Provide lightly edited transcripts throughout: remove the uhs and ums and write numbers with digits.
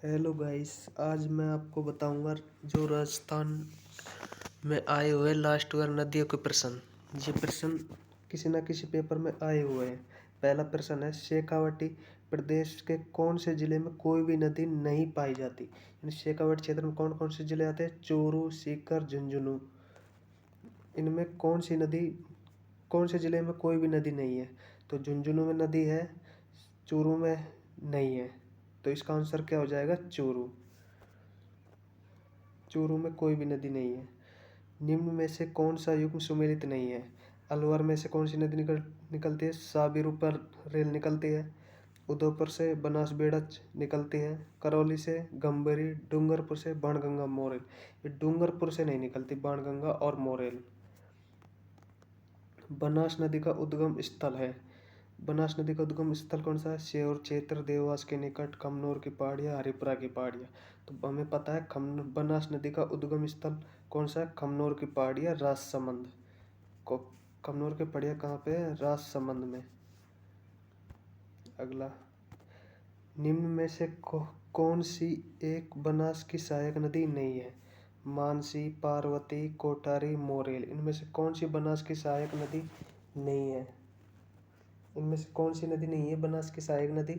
Hello guys, आज मैं आपको बताऊंगा जो राजस्थान में आए हुए लास्ट ईयर नदियों के प्रश्न। ये प्रश्न किसी न किसी पेपर में आए हुए हैं। पहला प्रश्न है, शेखावाटी प्रदेश के कौन से जिले में कोई भी नदी नहीं पाई जाती। यानी शेखावाटी क्षेत्र में कौन कौन से जिले आते हैं? चूरू, सीकर, झुंझुनू। इनमें कौन से जिले में कोई भी नदी नहीं है? तो झुंझुनू में नदी है, चूरू में नहीं है। तो इसका आंसर क्या हो जाएगा? चूरू। चूरू में कोई भी नदी नहीं है। निम्न में से कौन सा युग्म सुमेलित नहीं है? अलवर में से कौन सी नदी निकलती है? साबिर पर रेल निकलती है। उदयपुर से बनास बेड़च निकलती है। करौली से गंभीरी, डूंगरपुर से बाणगंगा मोरेल। ये डूंगरपुर से नहीं निकलती, बाणगंगा और मोरेल। बनास नदी का उद्गम स्थल है। बनास नदी का उद्गम स्थल कौन सा है? श्योर क्षेत्र, देवास के निकट, खमनोर की पहाड़ियाँ, हरिपुरा की पहाड़ियाँ। तो हमें पता है बनास नदी का उद्गम स्थल कौन सा है? खमनोर की पहाड़ियाँ, राजसमंद को। खमनोर की पहाड़ियाँ कहाँ पे है? राजसमंद में। अगला, निम्न में से कौन सी एक बनास की सहायक नदी नहीं है? मानसी, पार्वती, कोठारी, मोरेल। इनमें से कौन सी बनास की सहायक नदी नहीं है? इनमें से कौन सी नदी नहीं है बनास की सहायक नदी?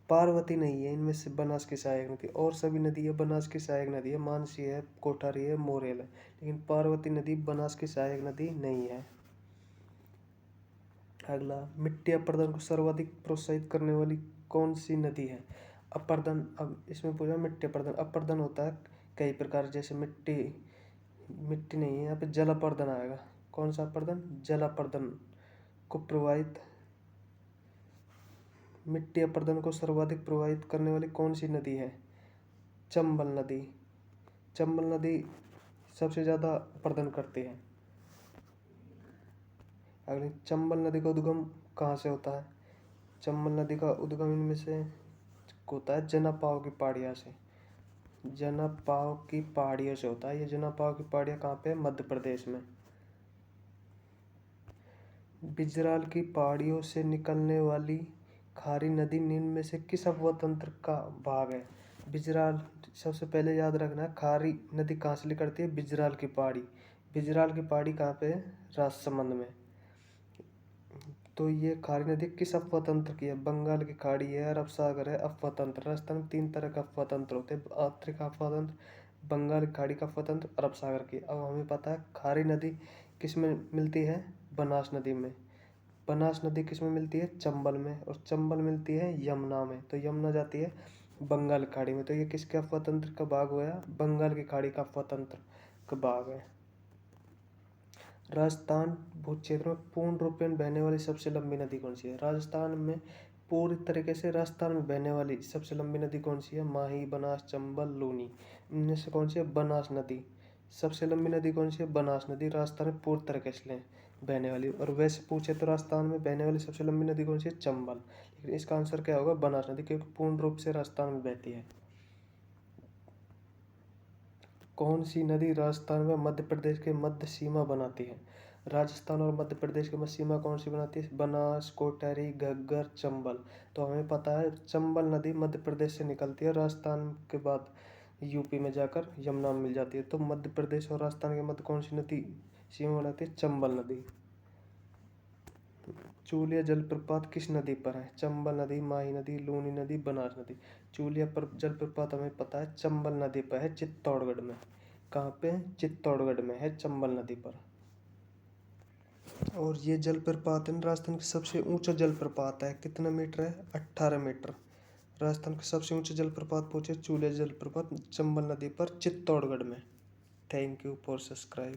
पार्वती नहीं है इनमें से बनास की सहायक नदी। और सभी नदी है बनास की सहायक नदी है। मानसी है, कोठारी है, मोरेल है। लेकिन पार्वती नदी बनास की सहायक नदी नहीं है। अगला, मिट्टी अपरदन को सर्वाधिक प्रोत्साहित करने वाली कौन सी नदी है? अपरदन। अब इसमें पूछा मिट्टी अपरदन। अपरदन होता है कई प्रकार, जैसे मिट्टी नहीं है यहाँ पे, जल अपरदन आएगा। कौन सा अपरदन? जल अपरदन को प्रभावित। मिट्टी अपरदन को सर्वाधिक प्रभावित करने वाली कौन सी नदी है? चंबल नदी। चंबल नदी सबसे ज़्यादा अपरदन करती है। अगली, चंबल नदी का उद्गम कहाँ से होता है? चंबल नदी का उद्गम इनमें से होता है जनापाव की पहाड़ियाँ से। जनापाव की पहाड़ियों से होता है। ये जनापाव की पहाड़ियाँ कहाँ पे है? मध्य प्रदेश में। बिजराल की पहाड़ियों से निकलने वाली खारी नदी निम्न में से किस अपतंत्र का भाग है? बिजराल, सबसे पहले याद रखना है, खारी नदी कहाँ से निकलती है? बिजराल की पहाड़ी। बिजराल की पहाड़ी कहाँ पे है? राजसमंद में। तो ये खारी नदी किस अपतंत्र की है? बंगाल की खाड़ी है, अरब सागर है, अपतंत्र। राजस्थान में 3 तरह का अपतंत्र होते हैं। आंतरिक अपतंत्र, बंगाल की खाड़ी का अपतंत्र, अरब सागर की। अब हमें पता है खारी नदी किस में मिलती है? बनास नदी में। बनास नदी किस में मिलती है? चंबल में। और चंबल मिलती है यमुना में। तो यमुना जाती है बंगाल की खाड़ी में। तो ये किसके अपतंत्र का भाग हुआ? बंगाल की खाड़ी का अपतंत्र का भाग है। राजस्थान भूक्षेत्र में पूर्ण रूपेण बहने वाली सबसे लंबी नदी कौन सी है? राजस्थान में पूरी तरीके से राजस्थान में बहने वाली सबसे लंबी नदी कौन सी है? माही, बनास, चंबल, लूनी। इनमें से कौन सी है? बनास नदी। सबसे लंबी नदी कौन सी है? बनास नदी। राजस्थान में पूरी तरीके से बहने वाली। और वैसे पूछे तो राजस्थान में बहने वाली सबसे लंबी नदी कौन सी है? चंबल। लेकिन इसका आंसर क्या होगा? बनास नदी, क्योंकि पूर्ण रूप से राजस्थान में बहती है। कौन सी नदी राजस्थान व मध्य प्रदेश के मध्य सीमा बनाती है? राजस्थान और मध्य प्रदेश के मध्य सीमा कौन सी बनाती है? बनास, कोटारी, घग्गर, चंबल। तो हमें पता है चंबल नदी मध्य प्रदेश से निकलती है, राजस्थान के बाद यूपी में जाकर यमुना में मिल जाती है। तो मध्य प्रदेश और राजस्थान के मध्य कौन सी नदी सीमा बनाती है? चंबल नदी। चूलिया जलप्रपात किस नदी पर है? चंबल नदी, माही नदी, लूनी नदी, बनास नदी। चूलिया पर जलप्रपात हमें पता है चंबल नदी पर है, चित्तौड़गढ़ में। कहाँ पे? चित्तौड़गढ़ में है, चंबल नदी पर। और ये जलप्रपात है राजस्थान का सबसे ऊंचा जलप्रपात है। कितना मीटर है? 18 मीटर। राजस्थान का सबसे ऊंचा जलप्रपात पहुंचे चूलिया जलप्रपात चंबल नदी पर, चित्तौड़गढ़ में। Thank you for subscribe.